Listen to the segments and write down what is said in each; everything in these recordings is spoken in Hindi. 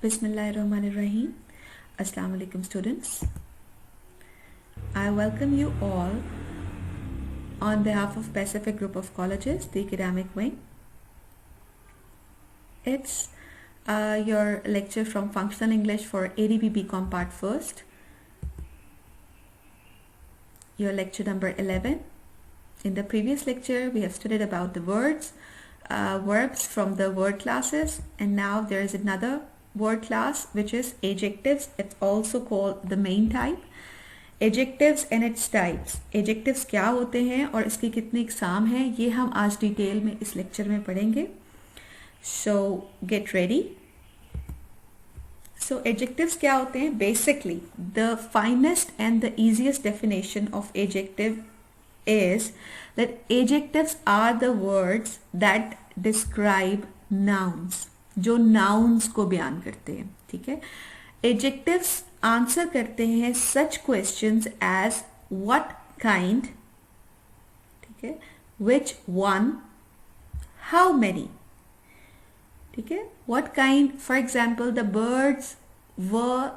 Bismillahirrahmanirrahim. Assalamu alaikum students. I welcome you all on behalf of Pacific Group of Colleges, the academic wing. It's your lecture from Functional English for ADP BCom Part 1st. Your lecture number 11. In the previous lecture, we have studied about the words, verbs from the word classes, and now there is another word class which is adjectives. It's also called the main type. Adjectives and its types. Adjectives क्या होते हैं और इसकी कितने एग्जाम हैं, ये हम आज डिटेल में इस लेक्चर में पढ़ेंगे. So get ready. So adjectives क्या होते हैं? Basically, the finest and the easiest definition of adjective is that adjectives are the words that describe nouns, जो nouns को बयान करते हैं. ठीक है. Adjectives आंसर करते हैं such questions as what kind, ठीक है, which one, how many. ठीक है. What kind, for example, the birds were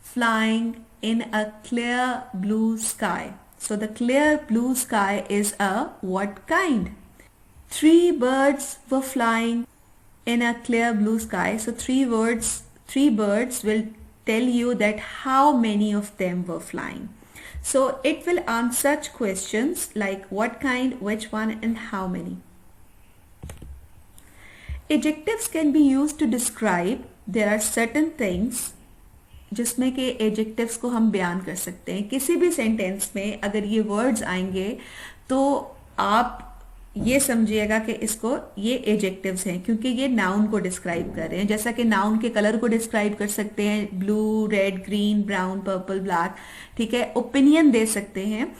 flying in a clear blue sky. So the clear blue sky is a what kind? 3 birds were flying in a clear blue sky. So 3 birds will tell you that how many of them were flying. So it will answer such questions like what kind, which one, and how many. Adjectives can be used to describe. There are certain things जिसमें कि एडजेक्टिव्स को हम बयान कर सकते हैं. किसी भी सेंटेंस में अगर ये वर्ड्स आएंगे तो आप ये समझिएगा कि इसको ये एडजेक्टिव्स हैं, क्योंकि ये नाउन को डिस्क्राइब कर रहे हैं. जैसा कि नाउन के कलर को डिस्क्राइब कर सकते हैं, blue, red, green, brown, purple, black. ठीक है. ओपिनियन दे सकते हैं,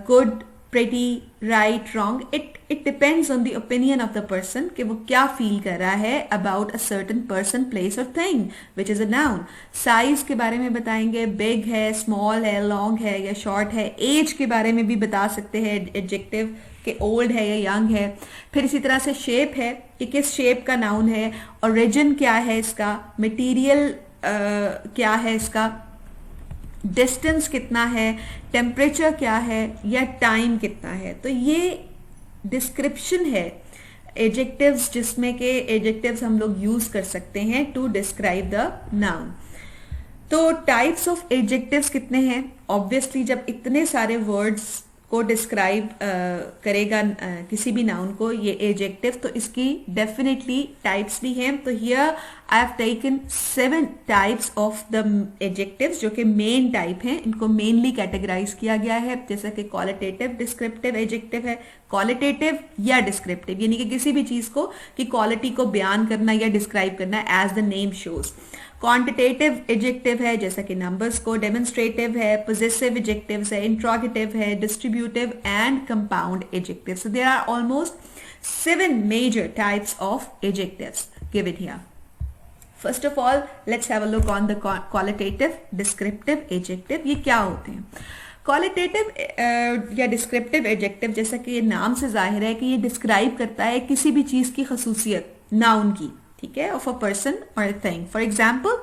good, pretty, right, wrong. It depends on the opinion of the person कि वो क्या फील कर रहा है about a certain person, place और thing which is a noun. Size के बारे में बताएंगे, बिग है, स्मॉल है, लॉन्ग है या शॉर्ट है. एज के बारे में भी बता सकते हैं एडजेक्टिव कि ओल्ड है या यंग है. फिर इसी तरह से शेप है कि किस शेप का नाउन है, ओरिजिन क्या है इसका, मटेरियल क्या है इसका, डिस्टेंस कितना है, टेम्परेचर क्या है या टाइम कितना है. तो ये डिस्क्रिप्शन है एडजेक्टिव्स, जिसमें के एडजेक्टिव्स हम लोग यूज कर सकते हैं टू डिस्क्राइब द नाउन. तो टाइप्स ऑफ एडजेक्टिव्स कितने हैं? ऑब्वियसली जब इतने सारे वर्ड्स को डिस्क्राइब करेगा किसी भी नाउन को ये एडजेक्टिव, तो इसकी डेफिनेटली टाइप्स भी हैं. तो here I have taken 7 types of the adjectives जो कि मेन टाइप हैं. इनको मेनली कैटेगराइज किया गया है, जैसा कि क्वालिटेटिव, डिस्क्रिप्टिव एडजेक्टिव है. क्वालिटेटिव या डिस्क्रिप्टिव यानी कि किसी भी चीज को की क्वालिटी को बयान करना या डिस्क्राइब करना as the name shows. Quantitative adjective है जैसा कि नंबर्स को. डेमोन्स्ट्रेटिव है, पोजेसिव एडजेक्टिव्स है, इंट्रोगेटिव है, distributive and compound adjective. So there are almost 7 major types of adjectives given here. First of all let's have a look on the qualitative descriptive adjective. ये क्या होते हैं? क्वालिटेटिव या डिस्क्रिप्टिव एडजेक्टिव, जैसा कि ये नाम से जाहिर है कि ये डिस्क्राइब करता है किसी भी चीज की खसूसियत, नाउन की. ठीक है. ऑफ अ पर्सन और a thing. For example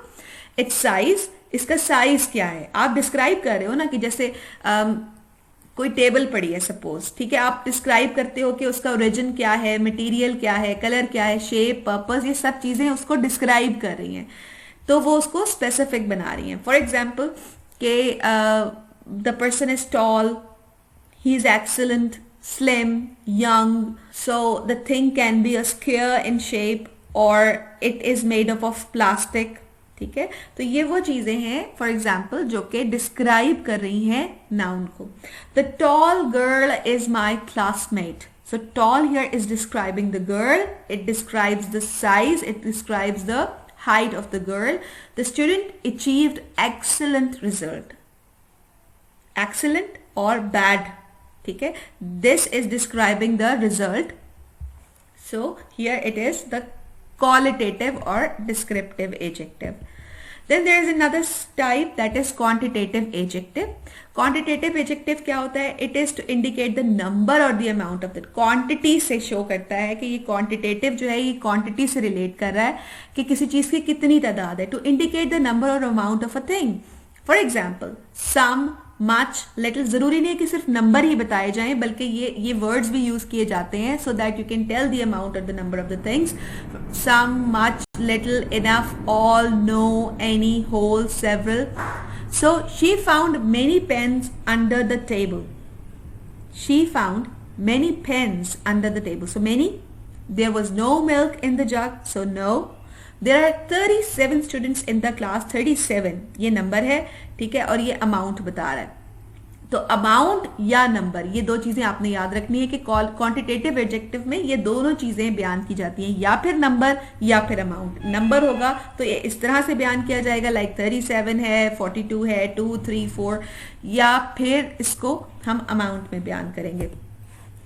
it's size. इसका साइज क्या है आप डिस्क्राइब कर रहे हो ना, कि जैसे कोई टेबल पड़ी है सपोज. ठीक है. आप डिस्क्राइब करते हो कि उसका ओरिजिन क्या है, मटेरियल क्या है, कलर क्या है, शेप, पर्पस, ये सब चीजें उसको डिस्क्राइब कर रही हैं, तो वो उसको स्पेसिफिक बना रही हैं. फॉर एग्जाम्पल कि the person is tall, he is excellent, slim, young, so the thing can be a square in shape or it is made up of plastic. ठीक है. तो ये वो चीजें हैं फॉर एग्जाम्पल जो कि डिस्क्राइब कर रही हैं नाउन को. The tall girl is my classmate. So tall here is describing the girl. It describes the size. It describes the height of the girl. The student achieved excellent result. Excellent or bad. ठीक है. This is describing the result. So here it is the qualitative or descriptive adjective. Then there is another type that is quantitative adjective. Quantitative adjective क्या होता है? It is to indicate the number or the amount of the quantity से show करता है कि ये quantitative जो है ये quantity से relate कर रहा है कि किसी चीज की कितनी तादाद है. To indicate the number or amount of a thing. For example, some, much, little. जरूरी नहीं है कि सिर्फ नंबर ही बताए जाएं बल्कि ये वर्ड्स भी यूज किए जाते हैं so that you can tell the amount or the number of the things. Some, much, little, enough, all, no, any, whole, several. So she found many pens under the table. She found many pens under the table. So many. There was no milk in the jug. So no. There are 37 students in the class. 37 ये नंबर है, ठीक है, और ये अमाउंट बता रहा है. तो अमाउंट या नंबर, ये दो चीजें आपने याद रखनी है कि क्वांटिटेटिव एडजेक्टिव में ये दोनों चीजें बयान की जाती हैं, या फिर नंबर या फिर अमाउंट. नंबर होगा तो ये इस तरह से बयान किया जाएगा लाइक 37 है, 42 है, 2, 3, 4, या फिर इसको हम अमाउंट में बयान करेंगे.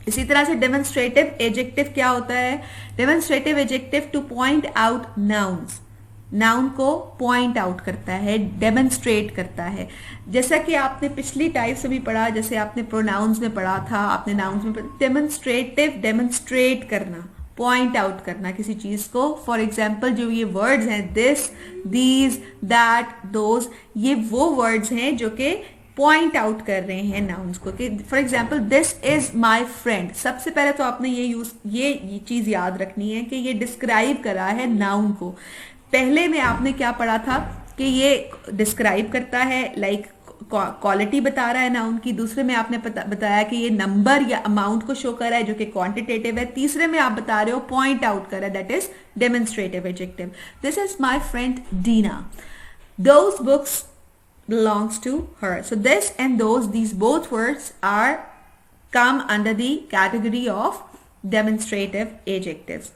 इसी तरह से डेमोन्स्ट्रेटिव एडजेक्टिव क्या होता है? Demonstrative adjective two point out nouns. Noun को पॉइंट आउट करता है, डेमोन्स्ट्रेट करता है. जैसा कि आपने पिछली टाइप से भी पढ़ा, जैसे आपने प्रोनाउंस में पढ़ा था, आपने नाउन्स में पढ़ा. डेमोन्स्ट्रेटिव, डेमोन्स्ट्रेट करना, पॉइंट आउट करना किसी चीज को. फॉर एग्जाम्पल जो ये वर्ड्स हैं दिस, दीज, दैट, दोज, ये वो वर्ड्स हैं जो कि पॉइंट आउट कर रहे हैं नाउन्स को. कि for example this is my friend. सबसे पहले तो आपने ये चीज याद रखनी है कि ये डिस्क्राइब करा है नाउन को. पहले में आपने क्या पढ़ा था कि ये डिस्क्राइब करता है लाइक क्वालिटी बता रहा है नाउन की. दूसरे में आपने बताया कि ये नंबर या अमाउंट को शो कर रहा है जो कि क्वांटिटेटिव है. तीसरे में आप बता रहे हो पॉइंट आउट कर रहा है, that is demonstrative adjective. This is my friend Deena. Those books belongs to her. So this and those, these both words come under the category of demonstrative adjectives.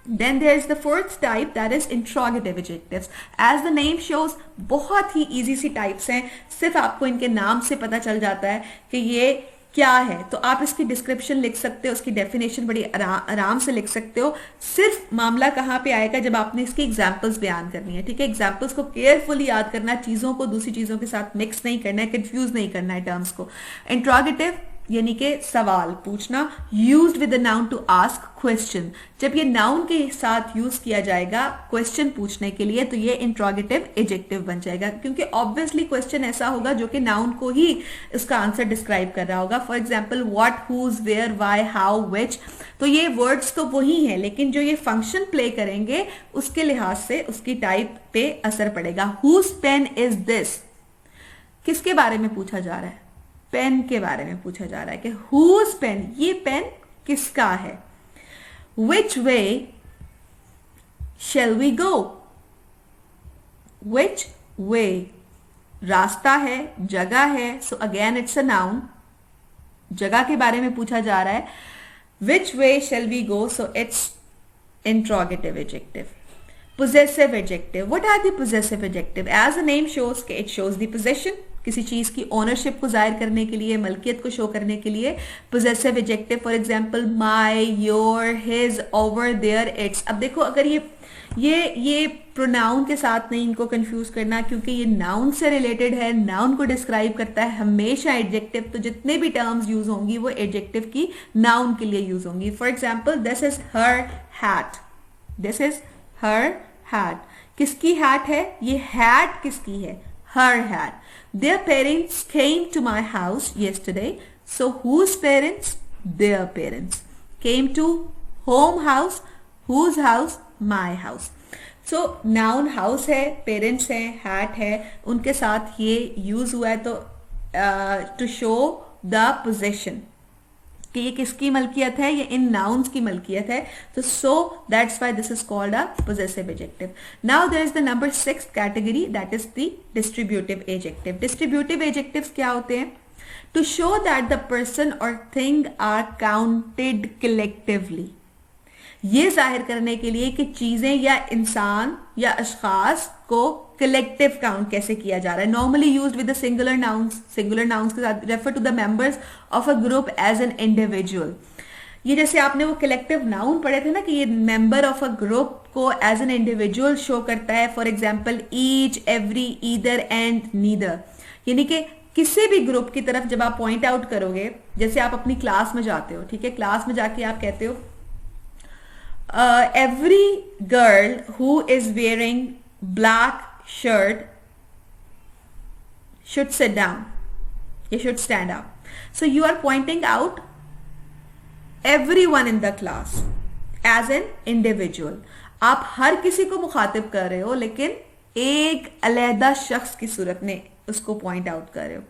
Then there is the fourth type, that is interrogative adjectives. As the name shows, बहुत ही easy सी types हैं. सिर्फ आपको इनके नाम से पता चल जाता है कि ये क्या है. तो आप इसकी डिस्क्रिप्शन लिख सकते हो, उसकी डेफिनेशन बड़ी आराम से लिख सकते हो. सिर्फ मामला कहाँ पे आएगा जब आपने इसकी एग्जाम्पल्स बयान करनी है, ठीक है. एग्जाम्पल्स को केयरफुली याद करना है, चीजों को दूसरी चीजों के साथ मिक्स नहीं करना है, कंफ्यूज नहीं करना है टर्म्स को. इंट्रोगेटिव यानी कि सवाल पूछना. Used with the noun to ask question. जब ये नाउन के साथ यूज किया जाएगा क्वेश्चन पूछने के लिए तो ये इंट्रोगेटिव एडजेक्टिव बन जाएगा, क्योंकि ऑब्वियसली क्वेश्चन ऐसा होगा जो कि नाउन को ही उसका आंसर डिस्क्राइब कर रहा होगा. For example what, whose, where, why, how, which. तो ये वर्ड्स तो वही हैं, लेकिन जो ये फंक्शन प्ले करेंगे उसके लिहाज से उसकी टाइप पे असर पड़ेगा. Whose pen is this. किसके बारे में पूछा जा रहा है? पेन के बारे में पूछा जा रहा है कि हुज पेन, ये पेन किसका है. विच वे शेल वी गो. विच वे रास्ता है, जगह है. So again it's a noun, जगह के बारे में पूछा जा रहा है. Which way shall we go, so it's interrogative adjective. Possessive adjective. What are the possessive adjective? As the name shows, it shows the possession. किसी चीज की ओनरशिप को जाहिर करने के लिए, मलकियत को शो करने के लिए possessive adjective. For example my, your, his, our, their, its. अब देखो अगर ये प्रोनाउन के साथ नहीं इनको कंफ्यूज करना, क्योंकि ये नाउन से रिलेटेड है, नाउन को डिस्क्राइब करता है. हमेशा एडजेक्टिव, तो जितने भी टर्म्स यूज होंगी वो एडजेक्टिव की नाउन के लिए यूज होंगी. For example this is her hat. This is her hat. किसकी हैट है? ये हैट किसकी है? हर hat. Their parents came to my house yesterday. So whose parents? Their parents came to home house. Whose house? My house. So noun house है, parents है, hat है, उनके साथ ये यूज हुआ है तो to show the possession कि ये किसकी मलकियत है, ये इन नाउन्स की मलकियत है. तो so that's why this is called a possessive adjective. Now there is the number 6th category, that is the distributive adjective. Distributive adjectives क्या होते हैं? To show that the person और थिंग आर काउंटेड कलेक्टिवली. ये जाहिर करने के लिए कि चीजें या इंसान या अशखास को कलेक्टिव काउंट कैसे किया जा रहा है. Normally used with the singular nouns. Singular nouns के साथ refer to the members of a group as an individual. ये जैसे आपने वो कलेक्टिव नाउन पढ़े थे ना कि ये मेंबर ऑफ अ ग्रुप को एज एन इंडिविजुअल शो करता है। For example each, every, either and neither, यानी कि किसी भी ग्रुप की तरफ जब आप पॉइंट आउट करोगे, जैसे आप अपनी क्लास में जाते हो, ठीक है, क्लास में जाके आप कहते हो every girl who is wearing black shirt should sit down, you should stand up. So you are pointing out everyone in the class as an individual. आप हर किसी को मुखातिब कर रहे हो, लेकिन एक अलहदा शख्स की सूरत में उसको पॉइंट आउट कर रहे हो।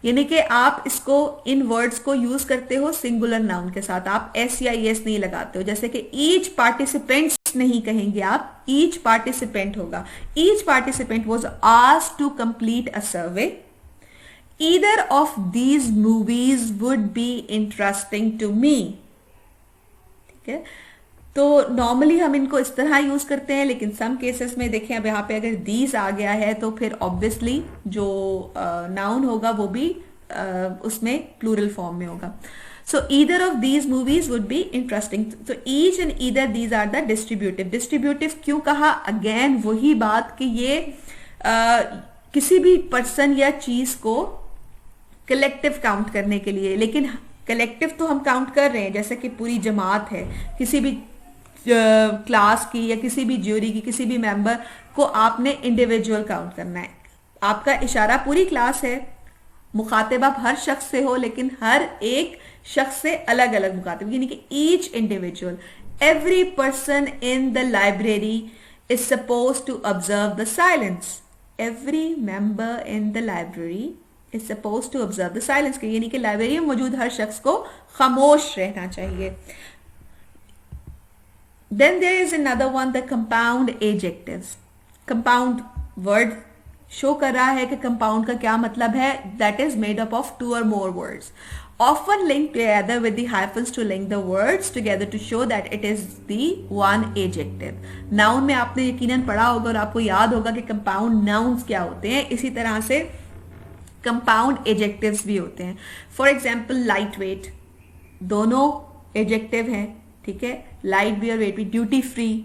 यानी कि आप इसको, इन वर्ड्स को यूज करते हो सिंगुलर नाउन के साथ, आप एस या एस नहीं लगाते हो। जैसे कि ईच पार्टिसिपेंट्स नहीं कहेंगे आप, ईच पार्टिसिपेंट होगा। Each participant was asked to complete a survey. Either of these movies would be interesting to me. ठीक है, तो नॉर्मली हम इनको इस तरह यूज करते हैं, लेकिन सम केसेस में देखें, अब यहाँ पे अगर दीज आ गया है तो फिर ऑब्वियसली जो नाउन होगा वो भी उसमें प्लूरल फॉर्म में होगा। So either of these movies would be interesting. तो each and either these are the distributive. Distributive क्यों कहा? अगेन वही बात कि ये किसी भी पर्सन या चीज को कलेक्टिव काउंट करने के लिए, लेकिन कलेक्टिव तो हम काउंट कर रहे हैं, जैसे कि पूरी जमात है, किसी भी क्लास की या किसी भी ज्यूरी की किसी भी मेंबर को आपने इंडिविजुअल काउंट करना है। आपका इशारा पूरी क्लास है, मुखातिब आप हर शख्स से हो, लेकिन हर एक शख्स से अलग अलग मुखातिब, यानी कि each individual. Every person in the library is suppose to observe the silence. Every member in the library is suppose to observe the silence, यानी कि लाइब्रेरी में मौजूद हर शख्स को खामोश रहना चाहिए। Then there is another one, the compound adjectives. Compound word show कर रहा है कि compound का क्या मतलब है। That is made up of two or more words, often linked together with the hyphens to link the words together to show that it is the one adjective. Noun में आपने यकीनन पढ़ा होगा और आपको याद होगा कि compound nouns क्या होते हैं। इसी तरह से compound adjectives भी होते हैं। For example, lightweight, दोनों adjective हैं, ठीक है, लाइट भी और वेट भी। ड्यूटी फ्री,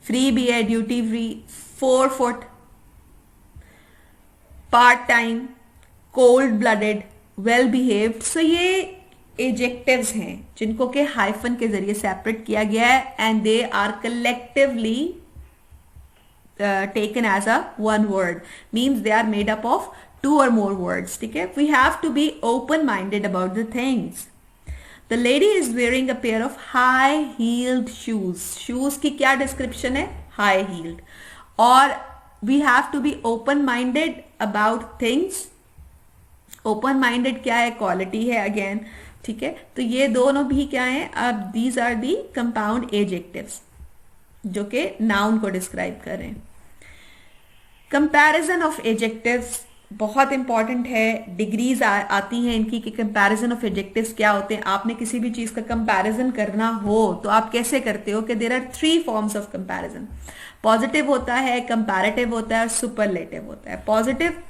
फ्री भी है, duty free. 4 foot, part time, cold blooded, well behaved. So ये एडजेक्टिव्स हैं जिनको के हाइफन के जरिए सेपरेट किया गया है, and they are collectively taken as a one word, means they are made up of 2 or more words। ठीक है, we have to be open minded about the things. The lady is wearing a pair of high-heeled shoes. Shoes की क्या description है? High-heeled. और we have to be open-minded about things. Open-minded क्या है? Quality है again. ठीक है, तो ये दोनों भी क्या है? अब these are the compound adjectives जो कि noun को describe कर रहे हैं। Comparison of adjectives बहुत इंपॉर्टेंट है। डिग्रीज आती हैं इनकी कि कंपैरिजन ऑफ एडजेक्टिव्स क्या होते हैं। आपने किसी भी चीज का कंपैरिजन करना हो तो आप कैसे करते हो कि there are 3 forms of comparison. Positive होता है, कंपैरेटिव होता है और सुपरलेटिव होता है। पॉजिटिव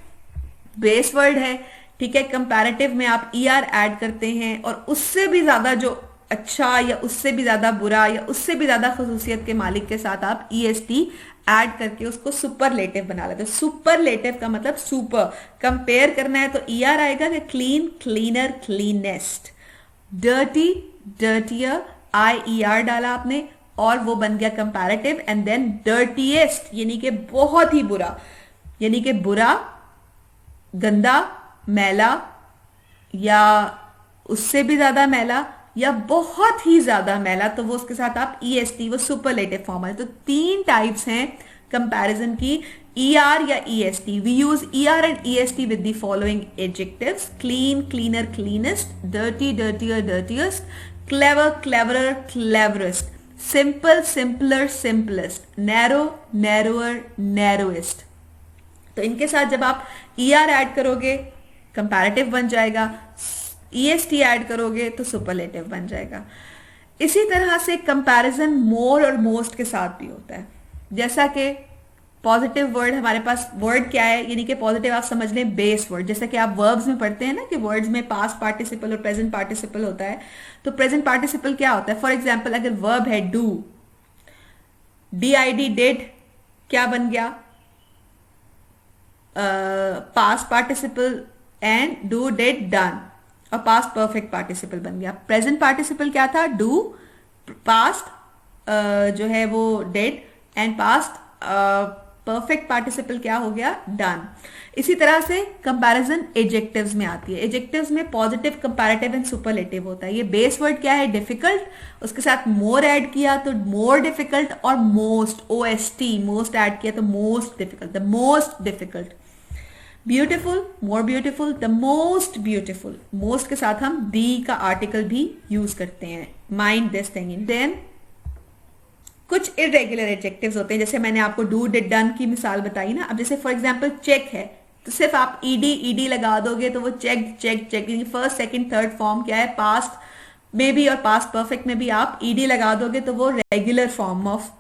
बेस वर्ड है, ठीक है, कंपैरेटिव में आप ER ऐड करते हैं और उससे भी ज्यादा जो अच्छा या उससे भी ज्यादा बुरा या उससे भी ज्यादा खसूसियत के मालिक के साथ आप EST ऐड करके उसको सुपरलेटिव बना लेते हैं। सुपरलेटिव का मतलब सुपर, कंपेयर करना है तो ER आएगा कि clean, cleaner, cleanest. Dirty, dirtier, IER डाला आपने और वो बन गया कंपैरेटिव। एंड देन डर्टीएस्ट यानी कि बहुत ही बुरा, यानी कि बुरा, गंदा, मैला या उससे भी ज्यादा मैला या बहुत ही ज्यादा मैला, तो वो उसके साथ आप EST, वो सुपरलेटिव फॉर्म है। तो 3 टाइप्स हैं कंपैरिजन की, ER या EST। We use ER and EST with the following adjectives: clean, cleaner, cleanest; dirty, dirtier, dirtiest; clever, cleverer, cleverest; simple, simpler, simplest; narrow, narrower, narrowest. तो इनके साथ जब आप ER ऐड करोगे कंपैरेटिव बन जाएगा, EST ऐड करोगे तो सुपरलेटिव बन जाएगा। इसी तरह से कंपैरिजन मोर और मोस्ट के साथ भी होता है। जैसा कि पॉजिटिव वर्ड हमारे पास वर्ड क्या है, यानी कि पॉजिटिव आप समझ लें बेस वर्ड, जैसा कि आप वर्ब्स में पढ़ते हैं ना कि वर्ड्स में पास्ट पार्टिसिपल और प्रेजेंट पार्टिसिपल होता है। तो प्रेजेंट पार्टिसिपल क्या होता है? फॉर एग्जाम्पल अगर वर्ब है डू, DID डिड, क्या बन गया? Past participle and do did done, और पास्ट परफेक्ट पार्टिसिपल बन गया। प्रेजेंट पार्टिसिपल क्या था? डू, पास्ट जो है वो did, and past perfect participle क्या हो गया? डन। इसी तरह से कंपैरिजन एडजेक्टिव्स में आती है। एडजेक्टिव्स में पॉजिटिव, कंपैरेटिव एंड सुपरलेटिव होता है। ये बेस वर्ड क्या है? डिफिकल्ट, उसके साथ मोर ऐड किया तो मोर डिफिकल्ट, और मोस्ट, OST, मोस्ट ऐड किया तो most difficult, the most difficult. Beautiful, more beautiful, the most beautiful. Most के साथ हम दी का आर्टिकल भी यूज करते हैं। Mind this thing. देन कुछ इरेगुलर एडजेक्टिव्स होते हैं, जैसे मैंने आपको डू डिड डन की मिसाल बताई ना। अब जैसे फॉर एग्जांपल चेक है, तो सिर्फ आप ईडी लगा दोगे तो वो check check check, first second third form क्या है? पास्ट में भी और पास्ट परफेक्ट में भी आप ईडी लगा दोगे तो वो रेगुलर फॉर्म ऑफ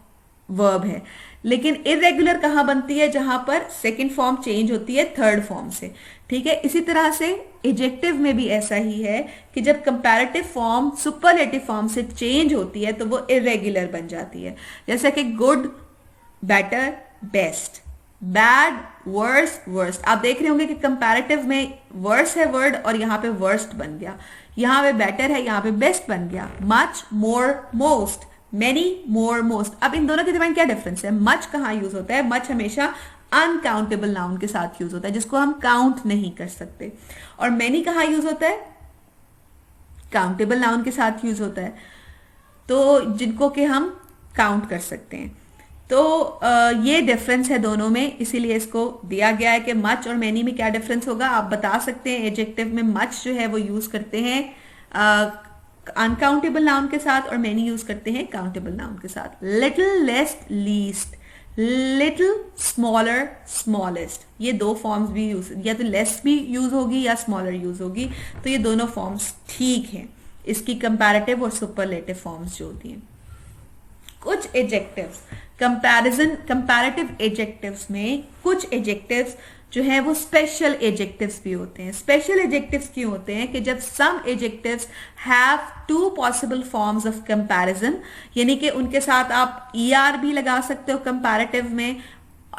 वर्ब है। लेकिन इरेगुलर कहां बनती है? जहां पर सेकंड फॉर्म चेंज होती है थर्ड फॉर्म से। ठीक है, इसी तरह से एडजेक्टिव में भी ऐसा ही है कि जब कंपैरेटिव फॉर्म सुपरलेटिव फॉर्म से चेंज होती है तो वो इरेगुलर बन जाती है। जैसा कि good, better, best, bad, worse, worst. आप देख रहे होंगे कि कंपैरेटिव में वर्स है वर्ड और यहां पे वर्स्ट बन गया, यहां पे बेटर है, यहां पे बेस्ट बन गया। मच, मोर, मोस्ट, मेनी, मोर, मोस्ट। अब इन दोनों के दरमियान क्या डिफरेंस है? मच कहां यूज होता है? मच हमेशा अनकाउंटेबल नाउन के साथ यूज होता है, जिसको हम काउंट नहीं कर सकते। और मेनी कहां यूज होता है? काउंटेबल नाउन के साथ यूज होता है, तो जिनको कि हम काउंट कर सकते हैं। तो ये डिफरेंस है दोनों में, इसीलिए इसको दिया गया है कि मच और मेनी में क्या डिफरेंस होगा। आप बता सकते हैं एडजेक्टिव में मच जो है वो यूज करते हैं अनकाउंटेबल नाउन के साथ, और मेनी यूज करते हैं काउंटेबल नाउन के साथ। Little, less, least, little, smaller, smallest, ये दो फॉर्म्स भी यूज, या तो लेस भी यूज होगी या स्मॉलर यूज होगी, तो ये दोनों फॉर्म्स ठीक हैं। इसकी कंपैरेटिव और सुपरलेटिव फॉर्म्स जो होती हैं। कुछ एडजेक्टिव्स कंपैरेटिव एडजेक्टिव्स में कुछ एडजेक्टिव्स जो है वो स्पेशल एडजेक्टिव्स भी होते हैं। स्पेशल एडजेक्टिव्स क्यों होते हैं? कि जब some adjectives have two possible forms of comparison, यानी कि उनके साथ आप ER भी लगा सकते हो कंपैरेटिव में,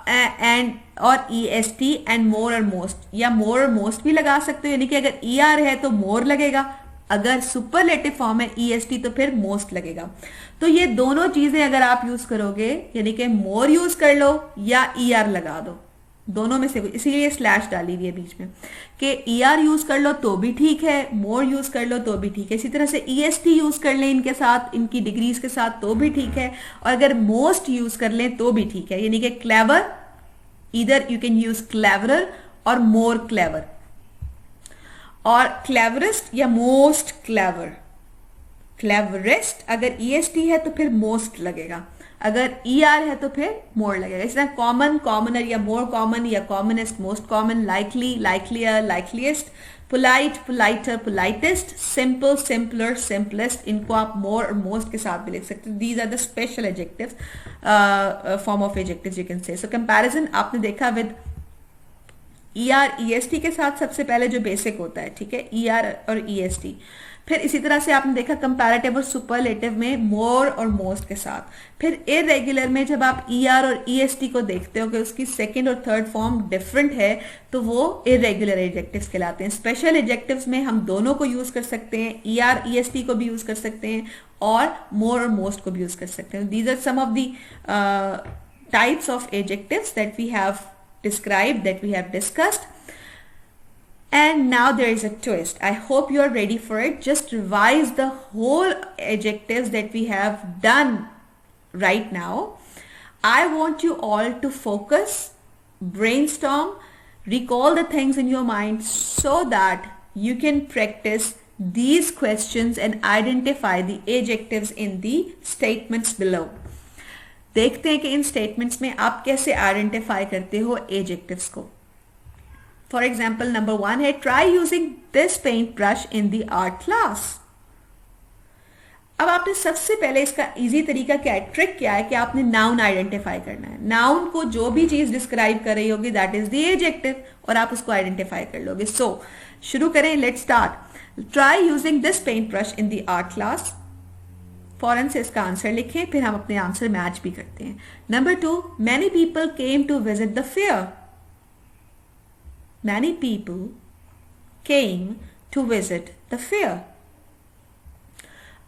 एंड और EST एंड मोर और मोस्ट, या मोर और मोस्ट भी लगा सकते हो, यानी कि अगर ER है तो मोर लगेगा, अगर सुपरलेटिव फॉर्म है EST तो फिर मोस्ट लगेगा। तो ये दोनों चीजें अगर आप यूज करोगे, यानी कि मोर यूज कर लो या ER लगा दो, दोनों में से कोई, इसीलिए स्लैश डाली हुई है बीच में कि ER यूज कर लो तो भी ठीक है, मोर यूज कर लो तो भी ठीक है। इसी तरह से EST यूज कर लें इनके साथ, इनकी डिग्रीज के साथ तो भी ठीक है, और अगर मोस्ट यूज कर लें तो भी ठीक है। यानी कि क्लेवर, इधर यू कैन यूज क्लेवरर और मोर क्लेवर, और क्लेवरेस्ट या मोस्ट क्लेवर। क्लेवरेस्ट अगर EST है तो फिर मोस्ट लगेगा, अगर ER है तो फिर मोर लगेगा। इस तरह कॉमन, कॉमनर या मोर कॉमन, या commonest, most common, likely, likelier, likeliest, polite, politer, politest, simple, simpler, simplest, इनको आप मोर और मोस्ट के साथ भी लिख सकते हो। These are the special adjectives, form of adjectives you can say. So comparison आपने देखा विद ER EST के साथ सबसे पहले जो बेसिक होता है, ठीक है, ER और EST। फिर इसी तरह से आपने देखा कंपैरेटिव और सुपरलेटिव में मोर और मोस्ट के साथ। फिर इरेगुलर में जब आप ER और EST को देखते हो कि उसकी सेकंड और थर्ड फॉर्म डिफरेंट है, तो वो इरेगुलर एडजेक्टिव्स कहलाते हैं। स्पेशल एडजेक्टिव्स में हम दोनों को यूज कर सकते हैं, ER EST को भी यूज कर सकते हैं और मोर और मोस्ट को भी यूज कर सकते हैं। These are some of the types of adjectives that we have described, that we have discussed. And now there is a twist. I hope you are ready for it. Just revise the whole adjectives that we have done right now. I want you all to focus, brainstorm, recall the things in your mind so that you can practice these questions and identify the adjectives in the statements below. देखते हैं कि इन स्टेटमेंट्स में आप कैसे आइडेंटिफाई करते हो एडजेक्टिव्स को। फॉर एग्जाम्पल नंबर 1 है, try using this paint brush in the art class. अब आपने सबसे पहले इसका इजी तरीका क्या है, ट्रिक क्या है कि आपने नाउन आइडेंटिफाई करना है। नाउन को जो भी चीज डिस्क्राइब कर रही होगी दैट इज द एडजेक्टिव, और आप उसको आइडेंटिफाई कर लोगे। सो शुरू करें, let's start. Try using this paint brush in the art class. फौरन से इसका आंसर लिखें, फिर हम अपने आंसर मैच भी करते हैं। Number 2, many people came to visit the fair. Many people came to visit the fair.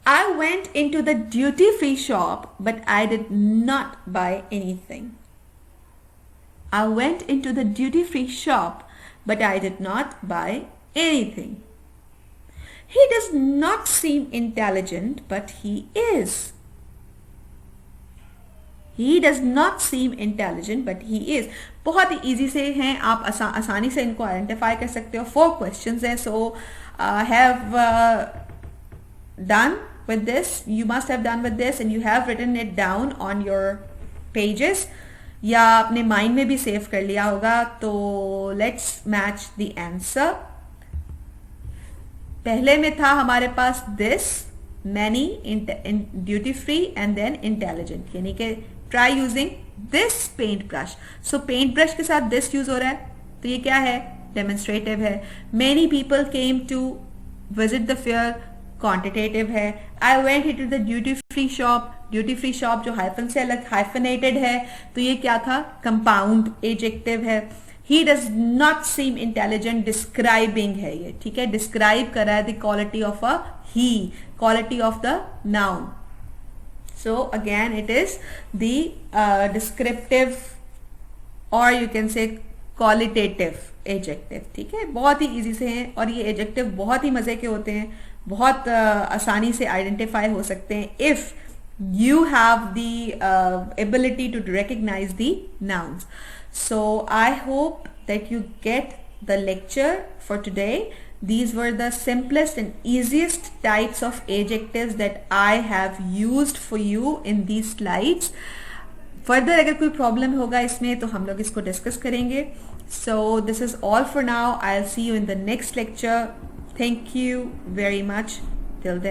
I went into the duty-free shop, but I did not buy anything. I went into the duty-free shop, but I did not buy anything. He does not seem intelligent, but he is. He does not seem intelligent, but he is. बहुत ही easy से हैं, आप आसानी से इनको आइडेंटिफाई कर सकते हो। 4 questions हैं, so have done with this, you must have done with this and you have written it down on your pages या अपने माइंड में भी सेव कर लिया होगा। तो लेट्स मैच द आंसर। पहले में था हमारे पास this, many, duty free and then intelligent, यानी कि try using this paint brush. So paint brush के साथ दिस यूज हो रहा है, तो ये क्या है, डेमोन्स्ट्रेटिव है। Many people came to visit the fair, quantitative है। I went into the duty free shop, duty free shop जो हाइफन से अलग हाइफनेटेड है, तो ये क्या था, कंपाउंड एडजेक्टिव है। He does not seem intelligent, describing है ये, ठीक है, डिस्क्राइब कर रहा है the quality of a he, quality of the noun. So again it is the descriptive और you can say qualitative adjective, ठीक है। बहुत ही इजी से हैं और ये एडजेक्टिव बहुत ही मजे के होते हैं, बहुत आसानी से आइडेंटिफाई हो सकते हैं if you have the ability to recognize the nouns. So I hope that you get the lecture for today. These were the simplest and easiest types of adjectives that I have used for you in these slides. Further अगर कोई problem होगा इसमें तो हम लोग इसको discuss करेंगे. So this is all for now. I'll see you in the next lecture. Thank you very much. Till then.